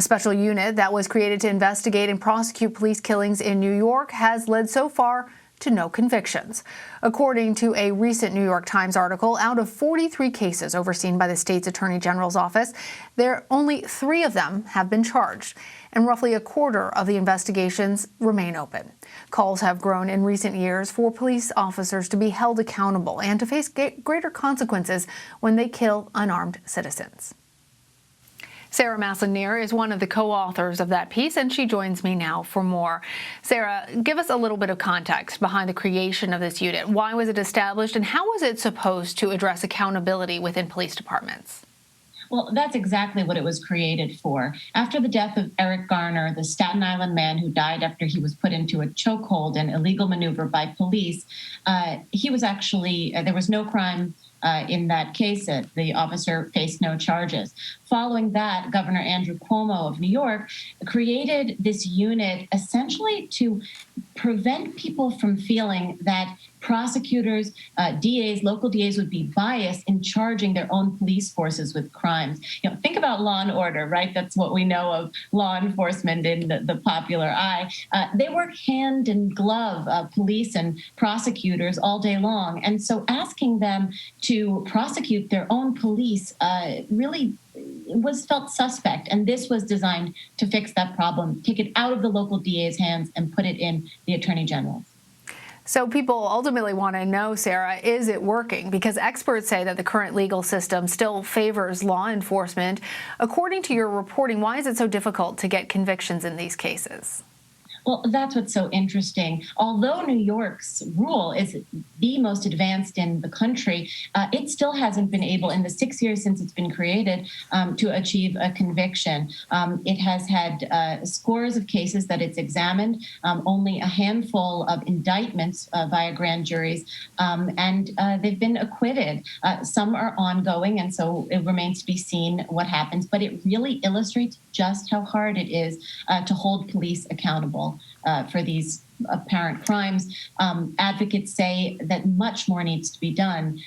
A special unit that was created to investigate and prosecute police killings in New York has led so far to no convictions. According to a recent New York Times article, out of 43 cases overseen by the state's Attorney General's office, only 3 of them have been charged, and roughly a quarter of the investigations remain open. Calls have grown in recent years for police officers to be held accountable and to face greater consequences when they kill unarmed citizens. Sarah Maslin Nir is one of the co-authors of that piece, and she joins me now for more. Sarah, give us a little bit of context behind the creation of this unit. Why was it established, and how was it supposed to address accountability within police departments? Well, that's exactly what it was created for. After the death of Eric Garner, the Staten Island man who died after he was put into a chokehold and illegal maneuver by police, he was actually, there was no crime in that case. The officer faced no charges. Following that, Governor Andrew Cuomo of New York created this unit essentially to prevent people from feeling that prosecutors, DAs, local DAs would be biased in charging their own police forces with crimes. Think about Law and Order, right? That's what we know of law enforcement in the popular eye. They work hand in glove, police and prosecutors, all day long. And so asking them to prosecute their own police really was felt suspect. And this was designed to fix that problem, take it out of the local DA's hands and put it in the Attorney General's. So people ultimately want to know, Sarah, is it working? Because experts say that the current legal system still favors law enforcement. According to your reporting, why is it so difficult to get convictions in these cases? Well, that's what's so interesting. Although New York's rule is the most advanced in the country, it still hasn't been able, in the 6 years since it's been created, to achieve a conviction. It has had scores of cases that it's examined, only a handful of indictments via grand juries, and they've been acquitted. Some are ongoing, and so it remains to be seen what happens. But it really illustrates just how hard it is to hold police accountable for these apparent crimes. Advocates say that much more needs to be done.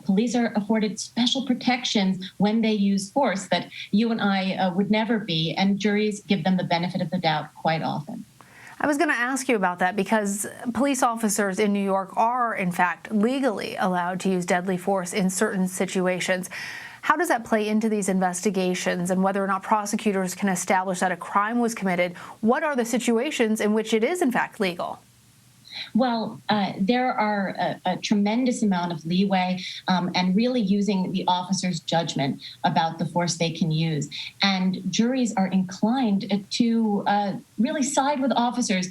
Police are afforded special protections when they use force that you and I would never be, and juries give them the benefit of the doubt quite often. I was going to ask you about that because police officers in New York are, in fact, legally allowed to use deadly force in certain situations. How does that play into these investigations and whether or not prosecutors can establish that a crime was committed? What are the situations in which it is, in fact, legal? Well, there are a tremendous amount of leeway and really using the officer's judgment about the force they can use. And juries are inclined to really side with officers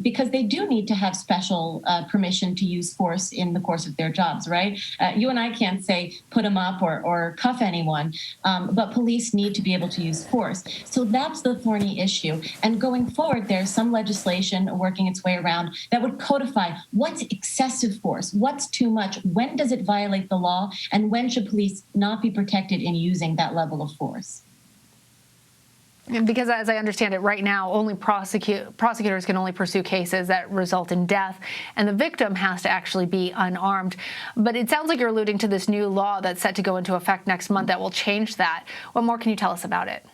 because they do need to have special permission to use force in the course of their jobs, right? You and I can't say put them up or cuff anyone, but police need to be able to use force. So that's the thorny issue. And going forward, there's some legislation working its way around that would codify what's excessive force, what's too much, when does it violate the law, and when should police not be protected in using that level of force. Because as I understand it right now, only prosecutors can only pursue cases that result in death, and the victim has to actually be unarmed. But it sounds like you're alluding to this new law that's set to go into effect next month that will change that. What more can you tell us about it?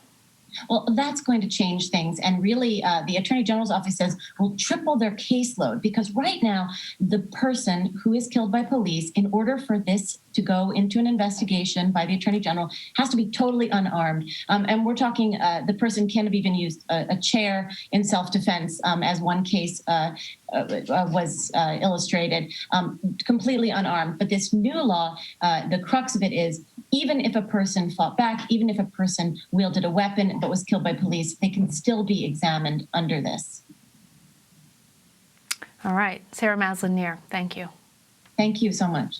Well, that's going to change things. And really, the Attorney General's office says will triple their caseload because right now, the person who is killed by police, in order for this to go into an investigation by the Attorney General, has to be totally unarmed. And we're talking the person can't have even used a chair in self-defense, as one case was illustrated, completely unarmed. But this new law, the crux of it is, even if a person fought back, even if a person wielded a weapon but was killed by police, they can still be examined under this. All right. Sarah Maslin Nir, thank you. Thank you so much.